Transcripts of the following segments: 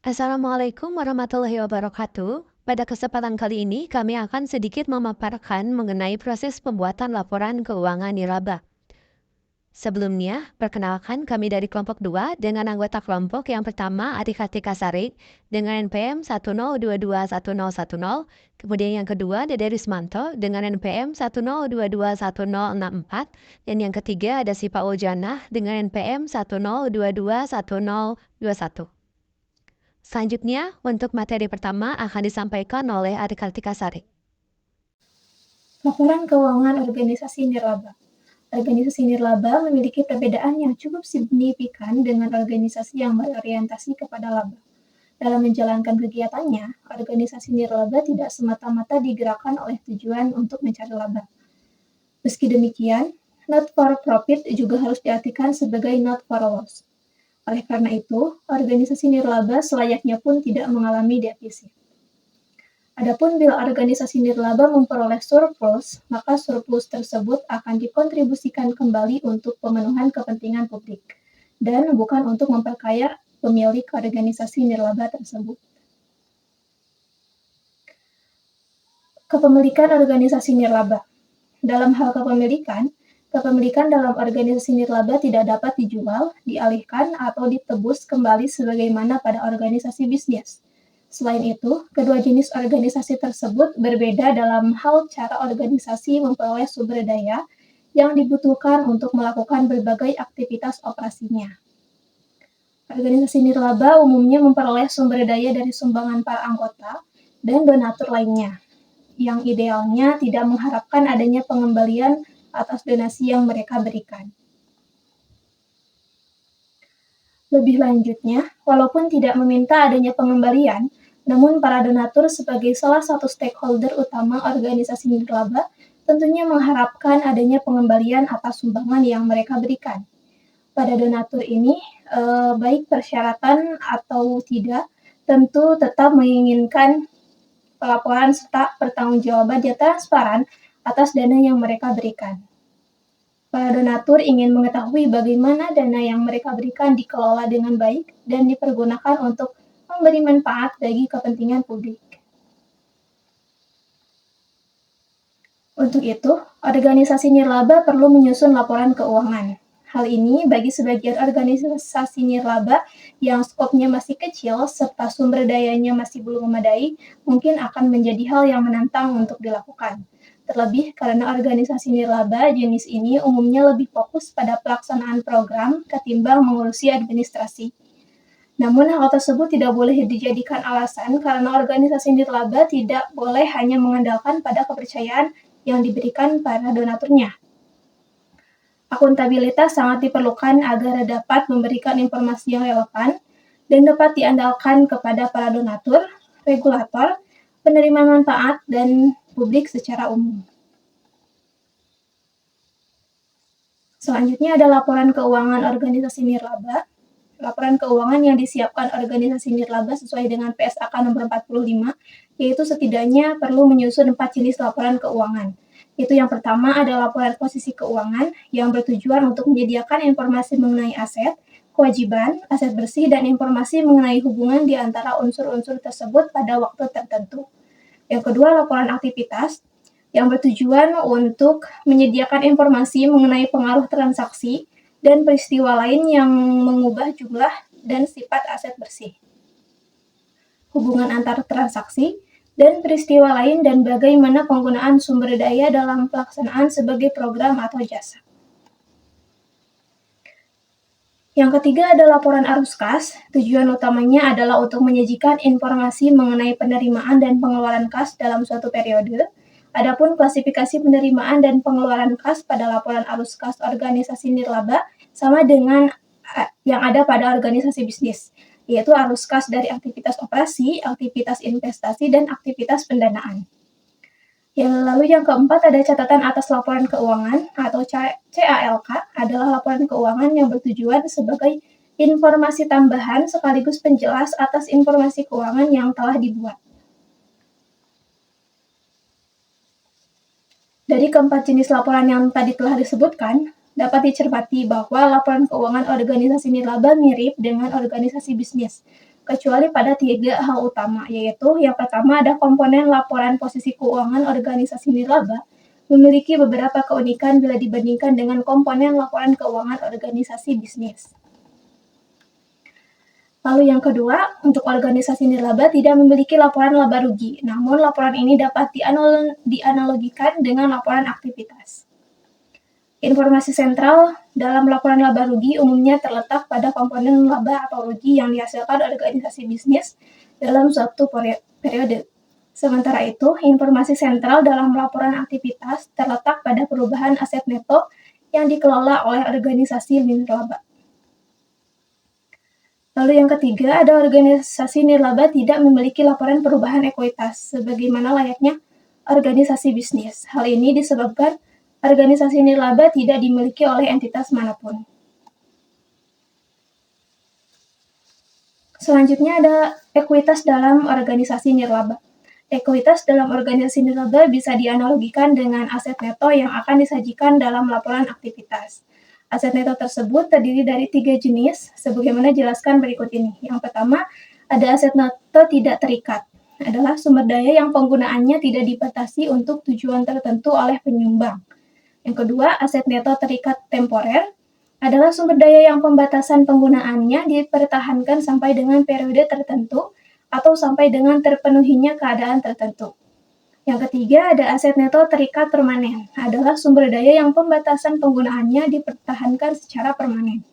Assalamualaikum warahmatullahi wabarakatuh. Pada kesempatan kali ini, kami akan sedikit memaparkan mengenai proses pembuatan laporan keuangan nirlaba. Sebelumnya, perkenalkan kami dari kelompok 2 dengan anggota kelompok yang pertama Arika Sarik dengan NPM 1022110, kemudian yang kedua Dede Rismanto dengan NPM 1022164, dan yang ketiga ada Sipa Uljana dengan NPM 1022121. Selanjutnya, untuk materi pertama akan disampaikan oleh Arika Sari. Laporan keuangan organisasi nirlaba. Organisasi nirlaba memiliki perbedaan yang cukup signifikan dengan organisasi yang berorientasi kepada laba. Dalam menjalankan kegiatannya, organisasi nirlaba tidak semata-mata digerakkan oleh tujuan untuk mencari laba. Meski demikian, not for profit juga harus diartikan sebagai not for loss. Oleh karena itu, organisasi nirlaba selayaknya pun tidak mengalami defisit. Adapun bila organisasi nirlaba memperoleh surplus, maka surplus tersebut akan dikontribusikan kembali untuk pemenuhan kepentingan publik, dan bukan untuk memperkaya pemilik organisasi nirlaba tersebut. Kepemilikan organisasi nirlaba. Dalam hal kepemilikan dalam organisasi nirlaba tidak dapat dijual, dialihkan, atau ditebus kembali sebagaimana pada organisasi bisnis. Selain itu, kedua jenis organisasi tersebut berbeda dalam hal cara organisasi memperoleh sumber daya yang dibutuhkan untuk melakukan berbagai aktivitas operasinya. Organisasi nirlaba umumnya memperoleh sumber daya dari sumbangan para anggota dan donatur lainnya, yang idealnya tidak mengharapkan adanya pengembalian atas donasi yang mereka berikan. Lebih lanjutnya, walaupun tidak meminta adanya pengembalian, namun para donatur sebagai salah satu stakeholder utama organisasi nirlaba tentunya mengharapkan adanya pengembalian atas sumbangan yang mereka berikan. Pada donatur ini, baik persyaratan atau tidak, tentu tetap menginginkan pelaporan serta pertanggungjawaban yang transparan atas dana yang mereka berikan. Para donatur ingin mengetahui bagaimana dana yang mereka berikan dikelola dengan baik dan dipergunakan untuk memberi manfaat bagi kepentingan publik. Untuk itu, organisasi nirlaba perlu menyusun laporan keuangan. Hal ini bagi sebagian organisasi nirlaba yang skopnya masih kecil serta sumber dayanya masih belum memadai, mungkin akan menjadi hal yang menantang untuk dilakukan. Terlebih karena organisasi nirlaba jenis ini umumnya lebih fokus pada pelaksanaan program ketimbang mengurusi administrasi. Namun hal tersebut tidak boleh dijadikan alasan karena organisasi nirlaba tidak boleh hanya mengandalkan pada kepercayaan yang diberikan para donaturnya. Akuntabilitas sangat diperlukan agar dapat memberikan informasi yang relevan dan dapat diandalkan kepada para donatur, regulator, penerima manfaat, dan publik secara umum. Selanjutnya ada laporan keuangan organisasi nirlaba. Laporan keuangan yang disiapkan organisasi nirlaba sesuai dengan PSAK nomor 45, yaitu setidaknya perlu menyusun 4 jenis laporan keuangan. Itu yang pertama ada laporan posisi keuangan yang bertujuan untuk menyediakan informasi mengenai aset, kewajiban, aset bersih, dan informasi mengenai hubungan di antara unsur-unsur tersebut pada waktu tertentu. Yang kedua, laporan aktivitas yang bertujuan untuk menyediakan informasi mengenai pengaruh transaksi dan peristiwa lain yang mengubah jumlah dan sifat aset bersih, hubungan antar transaksi, dan peristiwa lain dan bagaimana penggunaan sumber daya dalam pelaksanaan sebagai program atau jasa. Yang ketiga ada laporan arus kas. Tujuan utamanya adalah untuk menyajikan informasi mengenai penerimaan dan pengeluaran kas dalam suatu periode. Adapun klasifikasi penerimaan dan pengeluaran kas pada laporan arus kas organisasi nirlaba sama dengan yang ada pada organisasi bisnis, yaitu arus kas dari aktivitas operasi, aktivitas investasi, dan aktivitas pendanaan. Lalu yang keempat ada catatan atas laporan keuangan atau CALK adalah laporan keuangan yang bertujuan sebagai informasi tambahan sekaligus penjelas atas informasi keuangan yang telah dibuat. Dari keempat jenis laporan yang tadi telah disebutkan, dapat dicermati bahwa laporan keuangan organisasi nirlaba mirip dengan organisasi bisnis. kecuali pada 3 hal utama, yaitu yang pertama ada komponen laporan posisi keuangan organisasi nirlaba memiliki beberapa keunikan bila dibandingkan dengan komponen laporan keuangan organisasi bisnis. Lalu yang kedua, untuk organisasi nirlaba tidak memiliki laporan laba rugi, namun laporan ini dapat dianalogikan dengan laporan aktivitas. Informasi sentral dalam laporan laba rugi umumnya terletak pada komponen laba atau rugi yang dihasilkan organisasi bisnis dalam suatu periode. Sementara itu, informasi sentral dalam laporan aktivitas terletak pada perubahan aset neto yang dikelola oleh organisasi nirlaba. Lalu yang ketiga, ada organisasi nirlaba tidak memiliki laporan perubahan ekuitas, sebagaimana layaknya organisasi bisnis. Hal ini disebabkan organisasi nirlaba tidak dimiliki oleh entitas manapun. Selanjutnya ada ekuitas dalam organisasi nirlaba. Ekuitas dalam organisasi nirlaba bisa dianalogikan dengan aset neto yang akan disajikan dalam laporan aktivitas. Aset neto tersebut terdiri dari 3 jenis, sebagaimana jelaskan berikut ini. Yang pertama, ada aset neto tidak terikat. Adalah sumber daya yang penggunaannya tidak dibatasi untuk tujuan tertentu oleh penyumbang. Yang kedua, aset neto terikat temporer adalah sumber daya yang pembatasan penggunaannya dipertahankan sampai dengan periode tertentu atau sampai dengan terpenuhinya keadaan tertentu. Yang ketiga, ada aset neto terikat permanen, adalah sumber daya yang pembatasan penggunaannya dipertahankan secara permanen.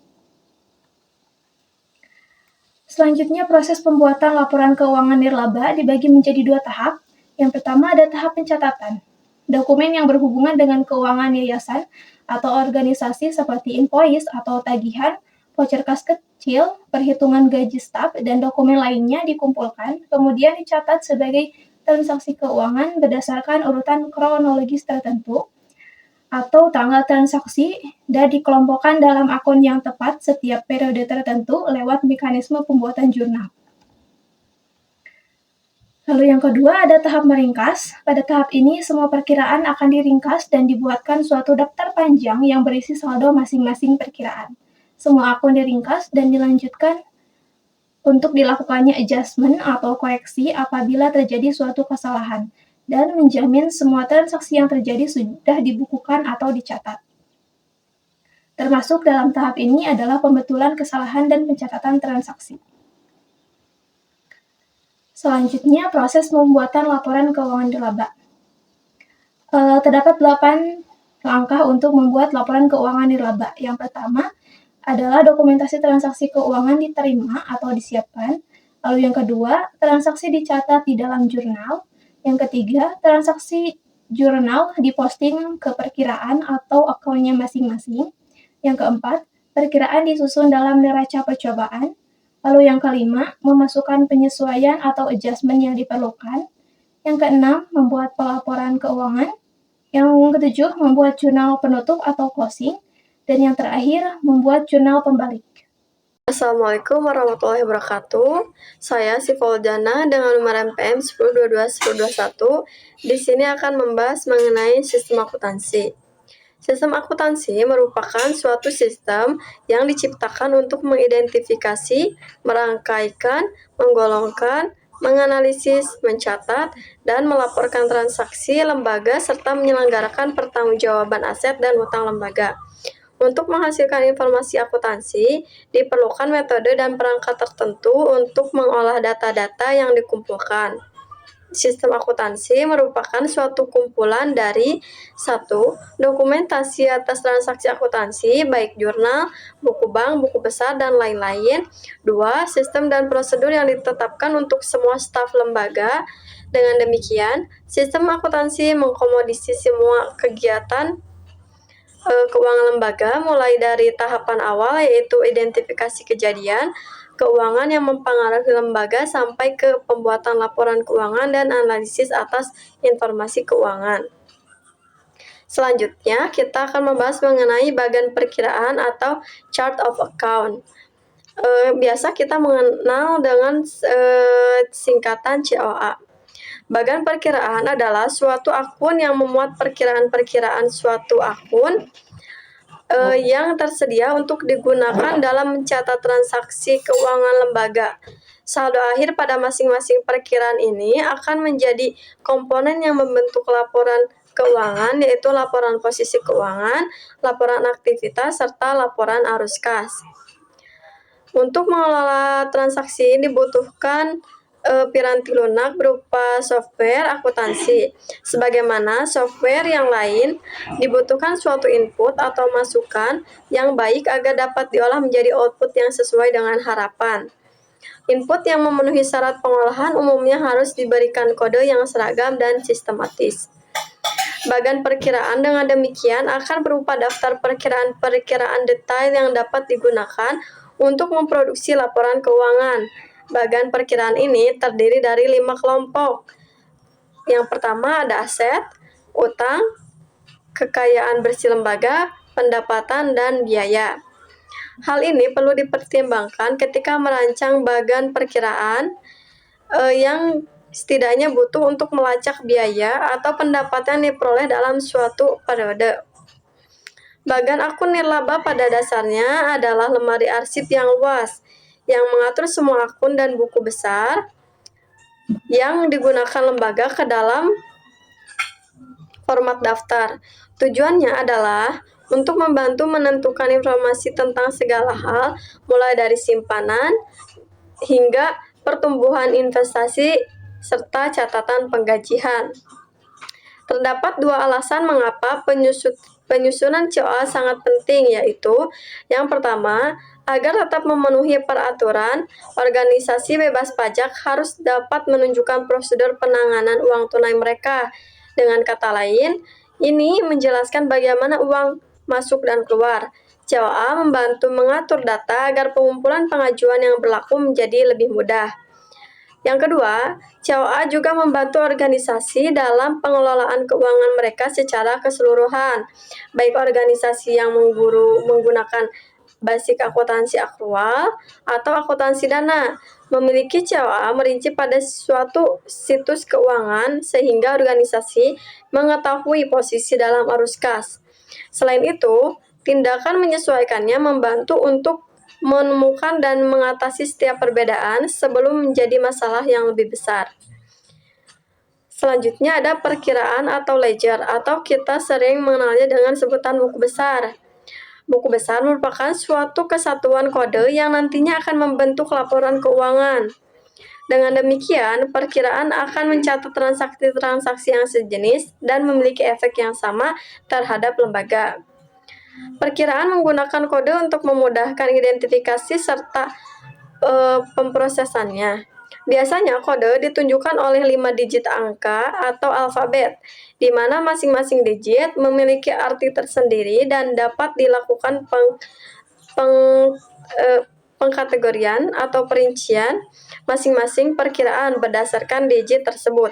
Selanjutnya, proses pembuatan laporan keuangan nirlaba dibagi menjadi 2 tahap. Yang pertama ada tahap pencatatan. Dokumen yang berhubungan dengan keuangan yayasan atau organisasi seperti invoice atau tagihan, voucher kas kecil, perhitungan gaji staf, dan dokumen lainnya dikumpulkan, kemudian dicatat sebagai transaksi keuangan berdasarkan urutan kronologis tertentu atau tanggal transaksi dan dikelompokkan dalam akun yang tepat setiap periode tertentu lewat mekanisme pembuatan jurnal. Lalu yang kedua ada tahap meringkas. Pada tahap ini semua perkiraan akan diringkas dan dibuatkan suatu daftar panjang yang berisi saldo masing-masing perkiraan. Semua akun diringkas dan dilanjutkan untuk dilakukannya adjustment atau koreksi apabila terjadi suatu kesalahan dan menjamin semua transaksi yang terjadi sudah dibukukan atau dicatat. Termasuk dalam tahap ini adalah pembetulan kesalahan dan pencatatan transaksi. Selanjutnya, proses pembuatan laporan keuangan nirlaba. Terdapat 8 langkah untuk membuat laporan keuangan nirlaba. Yang pertama adalah dokumentasi transaksi keuangan diterima atau disiapkan. Lalu yang kedua, transaksi dicatat di dalam jurnal. Yang ketiga, transaksi jurnal diposting ke perkiraan atau akunnya masing-masing. Yang keempat, perkiraan disusun dalam neraca percobaan. Lalu yang kelima, memasukkan penyesuaian atau adjustment yang diperlukan. Yang keenam, membuat pelaporan keuangan. Yang ketujuh, membuat jurnal penutup atau closing. Dan yang terakhir, membuat jurnal pembalik. Assalamualaikum warahmatullahi wabarakatuh. Saya Sifoldana dengan nomor MPM 1022-1021. Di sini akan membahas mengenai sistem akuntansi. Sistem akuntansi merupakan suatu sistem yang diciptakan untuk mengidentifikasi, merangkaikan, menggolongkan, menganalisis, mencatat, dan melaporkan transaksi lembaga serta menyelenggarakan pertanggungjawaban aset dan hutang lembaga. Untuk menghasilkan informasi akuntansi, diperlukan metode dan perangkat tertentu untuk mengolah data-data yang dikumpulkan. Sistem akuntansi merupakan suatu kumpulan dari 1. Dokumentasi atas transaksi akuntansi, baik jurnal, buku bank, buku besar, dan lain-lain. 2. Sistem dan prosedur yang ditetapkan untuk semua staf lembaga. Dengan demikian, sistem akuntansi mengkomodisi semua kegiatan keuangan lembaga mulai dari tahapan awal yaitu identifikasi kejadian keuangan yang mempengaruhi lembaga sampai ke pembuatan laporan keuangan dan analisis atas informasi keuangan. Selanjutnya, kita akan membahas mengenai bagian perkiraan atau chart of account. Biasa kita mengenal dengan singkatan COA. Bagian perkiraan adalah suatu akun yang memuat perkiraan-perkiraan suatu akun yang tersedia untuk digunakan dalam mencatat transaksi keuangan lembaga. Saldo akhir pada masing-masing perkiraan ini akan menjadi komponen yang membentuk laporan keuangan, yaitu laporan posisi keuangan, laporan aktivitas, serta laporan arus kas. Untuk mengelola transaksi dibutuhkan piranti lunak berupa software akuntansi. Sebagaimana software yang lain, dibutuhkan suatu input atau masukan yang baik agar dapat diolah menjadi output yang sesuai dengan harapan. Input yang memenuhi syarat pengolahan umumnya harus diberikan kode yang seragam dan sistematis. Bagan perkiraan dengan demikian akan berupa daftar perkiraan-perkiraan detail yang dapat digunakan untuk memproduksi laporan keuangan. Bagan perkiraan ini terdiri dari 5 kelompok. Yang pertama ada aset, utang, kekayaan bersih lembaga, pendapatan, dan biaya. Hal ini perlu dipertimbangkan ketika merancang bagan perkiraan yang setidaknya butuh untuk melacak biaya atau pendapatan yang diperoleh dalam suatu periode. Bagan akun nirlaba pada dasarnya adalah lemari arsip yang luas, yang mengatur semua akun dan buku besar yang digunakan lembaga ke dalam format daftar. Tujuannya adalah untuk membantu menentukan informasi tentang segala hal, mulai dari simpanan hingga pertumbuhan investasi serta catatan penggajian. Terdapat 2 alasan mengapa penyusunan COA sangat penting, yaitu yang pertama, agar tetap memenuhi peraturan, organisasi bebas pajak harus dapat menunjukkan prosedur penanganan uang tunai mereka. Dengan kata lain, ini menjelaskan bagaimana uang masuk dan keluar. COA membantu mengatur data agar pengumpulan pengajuan yang berlaku menjadi lebih mudah. Yang kedua, COA juga membantu organisasi dalam pengelolaan keuangan mereka secara keseluruhan, baik organisasi yang menggunakan basic akuntansi akrual atau akuntansi dana. Memiliki COA merinci pada suatu situs keuangan sehingga organisasi mengetahui posisi dalam arus kas. Selain itu, tindakan menyesuaikannya membantu untuk menemukan dan mengatasi setiap perbedaan sebelum menjadi masalah yang lebih besar. Selanjutnya ada perkiraan atau ledger, atau kita sering mengenalnya dengan sebutan buku besar. Buku besar merupakan suatu kesatuan kode yang nantinya akan membentuk laporan keuangan. Dengan demikian, perkiraan akan mencatat transaksi-transaksi yang sejenis dan memiliki efek yang sama terhadap lembaga. Perkiraan menggunakan kode untuk memudahkan identifikasi serta pemrosesannya. Biasanya kode ditunjukkan oleh 5 digit angka atau alfabet, di mana masing-masing digit memiliki arti tersendiri dan dapat dilakukan pengkategorian atau perincian masing-masing perkiraan berdasarkan digit tersebut.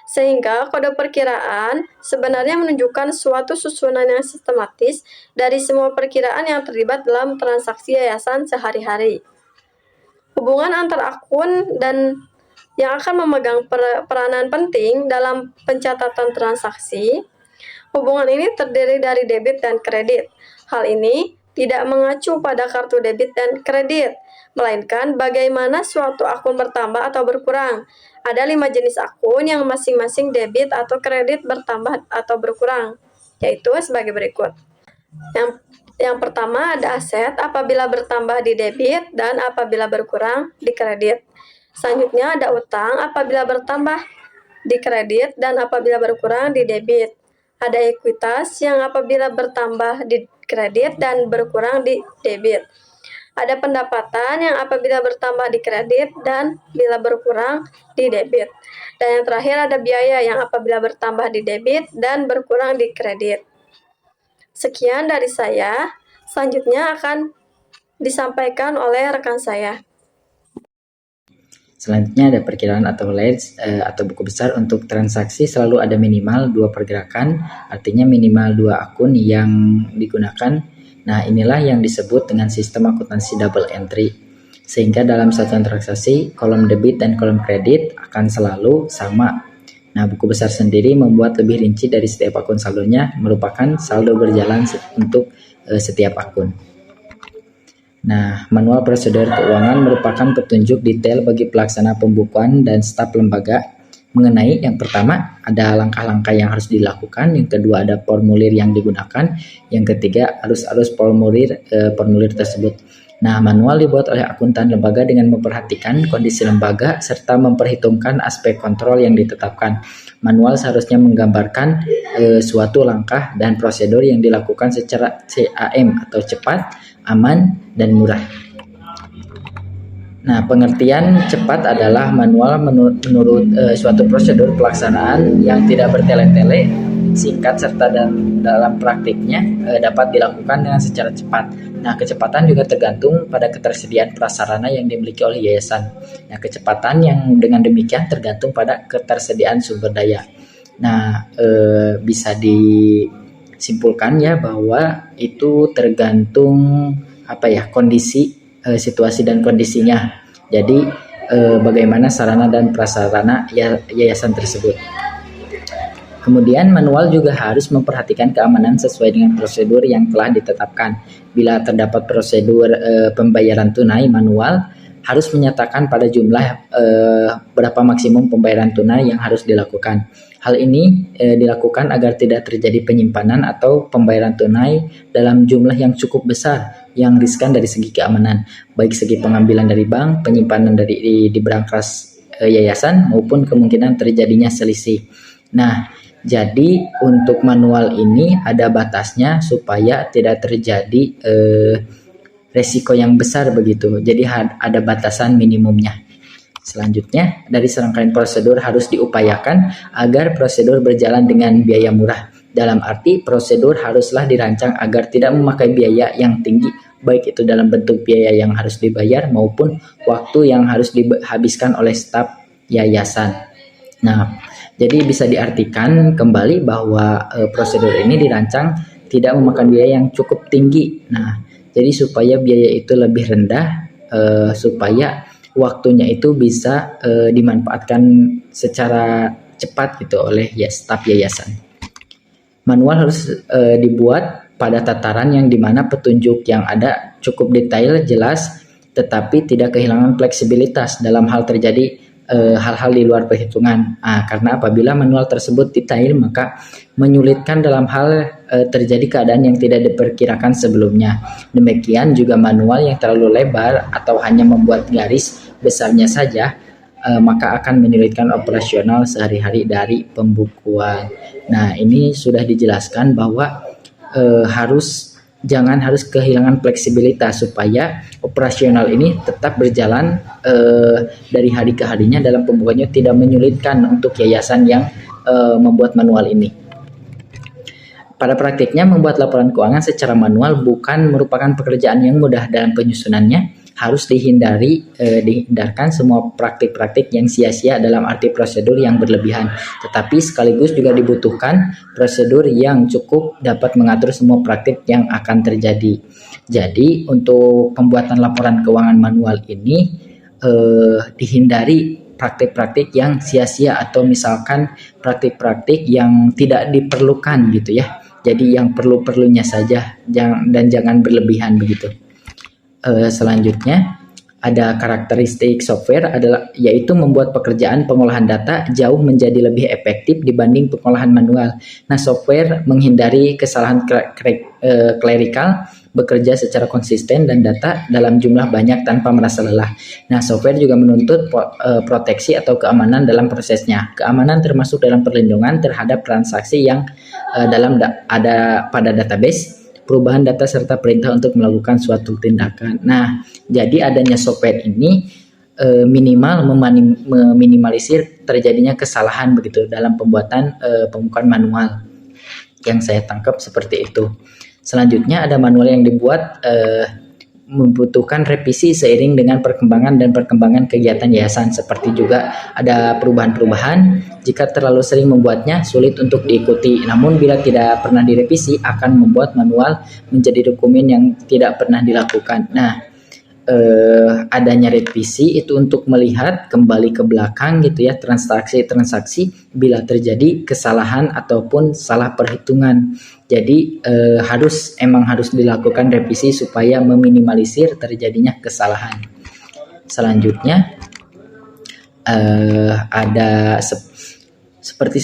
Sehingga kode perkiraan sebenarnya menunjukkan suatu susunan yang sistematis dari semua perkiraan yang terlibat dalam transaksi yayasan sehari-hari. Hubungan antar akun dan yang akan memegang peranan penting dalam pencatatan transaksi. Hubungan ini terdiri dari debit dan kredit. Hal ini tidak mengacu pada kartu debit dan kredit, melainkan bagaimana suatu akun bertambah atau berkurang. Ada 5 jenis akun yang masing-masing debit atau kredit bertambah atau berkurang, yaitu sebagai berikut. Yang pertama ada aset apabila bertambah di debit dan apabila berkurang di kredit. Selanjutnya ada utang apabila bertambah di kredit dan apabila berkurang di debit. Ada ekuitas yang apabila bertambah di kredit dan berkurang di debit. Ada pendapatan yang apabila bertambah di kredit dan bila berkurang di debit. Dan yang terakhir ada biaya yang apabila bertambah di debit dan berkurang di kredit. Sekian dari saya. Selanjutnya akan disampaikan oleh rekan saya. Selanjutnya ada perkiraan atau ledger atau buku besar. Untuk transaksi selalu ada minimal 2 pergerakan, artinya minimal 2 akun yang digunakan. Nah, inilah yang disebut dengan sistem akuntansi double entry. Sehingga dalam satuan transaksi, kolom debit dan kolom kredit akan selalu sama. Nah, buku besar sendiri membuat lebih rinci dari setiap akun saldonya, merupakan saldo berjalan untuk setiap akun. Nah, manual prosedur keuangan merupakan petunjuk detail bagi pelaksana pembukuan dan staf lembaga mengenai yang pertama ada langkah-langkah yang harus dilakukan, yang kedua ada formulir yang digunakan, yang ketiga arus-arus formulir tersebut. Nah, manual dibuat oleh akuntan lembaga dengan memperhatikan kondisi lembaga serta memperhitungkan aspek kontrol yang ditetapkan. Manual seharusnya menggambarkan suatu langkah dan prosedur yang dilakukan secara CAM atau cepat, aman, dan murah. Nah, pengertian cepat adalah manual menurut suatu prosedur pelaksanaan yang tidak bertele-tele, singkat, serta dalam praktiknya dapat dilakukan dengan secara cepat. Nah, kecepatan juga tergantung pada ketersediaan prasarana yang dimiliki oleh yayasan. Nah, kecepatan yang dengan demikian tergantung pada ketersediaan sumber daya. Nah, bisa disimpulkan ya bahwa itu tergantung kondisi, situasi dan kondisinya. Jadi bagaimana sarana dan prasarana yayasan tersebut. Kemudian manual juga harus memperhatikan keamanan sesuai dengan prosedur yang telah ditetapkan. Bila terdapat prosedur pembayaran tunai, manual harus menyatakan pada jumlah berapa maksimum pembayaran tunai yang harus dilakukan. Hal ini dilakukan agar tidak terjadi penyimpanan atau pembayaran tunai dalam jumlah yang cukup besar yang riskan dari segi keamanan, baik segi pengambilan dari bank, penyimpanan di berangkas yayasan, maupun kemungkinan terjadinya selisih. Nah, jadi untuk manual ini ada batasnya supaya tidak terjadi resiko yang besar begitu. Jadi ada batasan minimumnya. Selanjutnya, dari serangkaian prosedur harus diupayakan agar prosedur berjalan dengan biaya murah. Dalam arti prosedur haruslah dirancang agar tidak memakai biaya yang tinggi, baik itu dalam bentuk biaya yang harus dibayar maupun waktu yang harus dihabiskan oleh staf yayasan. Nah, jadi bisa diartikan kembali bahwa prosedur ini dirancang tidak memakan biaya yang cukup tinggi. Nah, jadi supaya biaya itu lebih rendah, supaya waktunya itu bisa dimanfaatkan secara cepat gitu oleh staf yayasan. Manual harus dibuat pada tataran yang dimana petunjuk yang ada cukup detail, jelas, tetapi tidak kehilangan fleksibilitas dalam hal terjadi hal-hal di luar perhitungan. Karena apabila manual tersebut detail, maka menyulitkan dalam hal terjadi keadaan yang tidak diperkirakan sebelumnya. Demikian juga manual yang terlalu lebar atau hanya membuat garis besarnya saja, maka akan menyulitkan operasional sehari-hari dari pembukuan. Nah, ini sudah dijelaskan bahwa jangan harus kehilangan fleksibilitas supaya operasional ini tetap berjalan dari hari ke harinya dalam pembukuannya, tidak menyulitkan untuk yayasan yang membuat manual ini. Pada praktiknya, membuat laporan keuangan secara manual bukan merupakan pekerjaan yang mudah dalam penyusunannya. Harus dihindarkan semua praktik-praktik yang sia-sia dalam arti prosedur yang berlebihan, tetapi sekaligus juga dibutuhkan prosedur yang cukup dapat mengatur semua praktik yang akan terjadi. Jadi untuk pembuatan laporan keuangan manual ini dihindari praktik-praktik yang sia-sia atau misalkan praktik-praktik yang tidak diperlukan gitu ya. Jadi yang perlu-perlunya saja dan jangan berlebihan begitu. Selanjutnya ada karakteristik software yaitu membuat pekerjaan pengolahan data jauh menjadi lebih efektif dibanding pengolahan manual. Nah, software menghindari kesalahan klerikal, bekerja secara konsisten dan data dalam jumlah banyak tanpa merasa lelah. Nah, software juga menuntut proteksi atau keamanan dalam prosesnya. Keamanan termasuk dalam perlindungan terhadap transaksi yang ada pada database, perubahan data serta perintah untuk melakukan suatu tindakan. Nah, jadi adanya software ini minimal meminimalisir terjadinya kesalahan begitu dalam pembuatan pembukuan manual. Yang saya tangkap seperti itu. Selanjutnya ada manual yang dibuat membutuhkan revisi seiring dengan perkembangan kegiatan yayasan, seperti juga ada perubahan-perubahan. Jika terlalu sering membuatnya, sulit untuk diikuti. Namun bila tidak pernah direvisi, akan membuat manual menjadi dokumen yang tidak pernah dilakukan. Nah, adanya revisi itu untuk melihat kembali ke belakang gitu ya, transaksi-transaksi bila terjadi kesalahan ataupun salah perhitungan. Jadi emang harus dilakukan revisi supaya meminimalisir terjadinya kesalahan. Selanjutnya ada seperti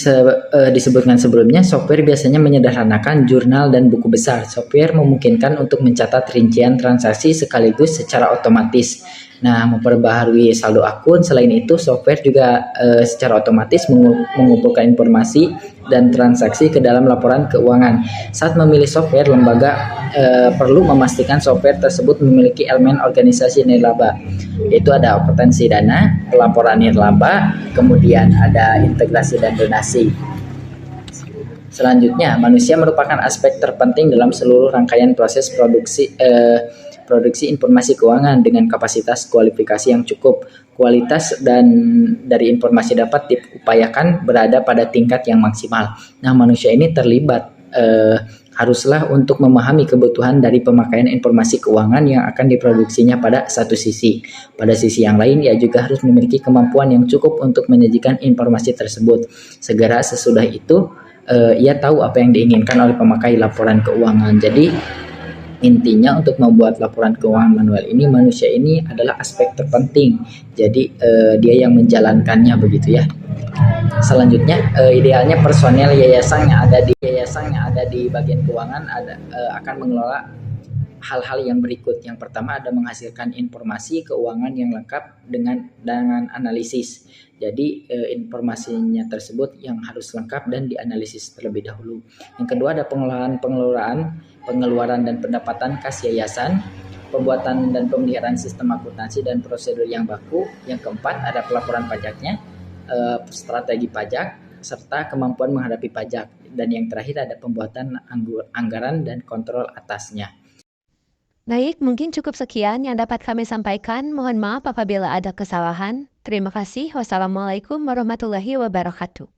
disebutkan sebelumnya, software biasanya menyederhanakan jurnal dan buku besar. Software memungkinkan untuk mencatat rincian transaksi sekaligus secara otomatis. Nah, memperbaharui saldo akun. Selain itu, software juga secara otomatis mengumpulkan informasi dan transaksi ke dalam laporan keuangan. Saat memilih software, lembaga perlu memastikan software tersebut memiliki elemen organisasi nirlaba, yaitu ada akuntansi dana, pelaporan nirlaba, kemudian ada integrasi dan donasi. Selanjutnya, manusia merupakan aspek terpenting dalam seluruh rangkaian proses produksi informasi keuangan dengan kapasitas kualifikasi yang cukup. Kualitas dan dari informasi dapat diupayakan berada pada tingkat yang maksimal. Nah, manusia ini terlibat haruslah untuk memahami kebutuhan dari pemakaian informasi keuangan yang akan diproduksinya pada satu sisi. Pada sisi yang lain, ia juga harus memiliki kemampuan yang cukup untuk menyajikan informasi tersebut. Segera sesudah itu, ia tahu apa yang diinginkan oleh pemakai laporan keuangan. Jadi, intinya untuk membuat laporan keuangan manual ini, manusia ini adalah aspek terpenting. Jadi, dia yang menjalankannya begitu ya. Selanjutnya, idealnya personel yayasan yang ada di bagian keuangan akan mengelola hal-hal yang berikut. Yang pertama ada menghasilkan informasi keuangan yang lengkap dengan analisis. Jadi informasinya tersebut yang harus lengkap dan dianalisis terlebih dahulu. Yang kedua ada pengeluaran dan pendapatan kas yayasan, pembuatan dan pemeliharaan sistem akuntansi dan prosedur yang baku. Yang keempat ada pelaporan pajaknya, strategi pajak, serta kemampuan menghadapi pajak. Dan yang terakhir ada pembuatan anggaran dan kontrol atasnya. Baik, mungkin cukup sekian yang dapat kami sampaikan. Mohon maaf apabila ada kesalahan. Terima kasih. Wassalamualaikum warahmatullahi wabarakatuh.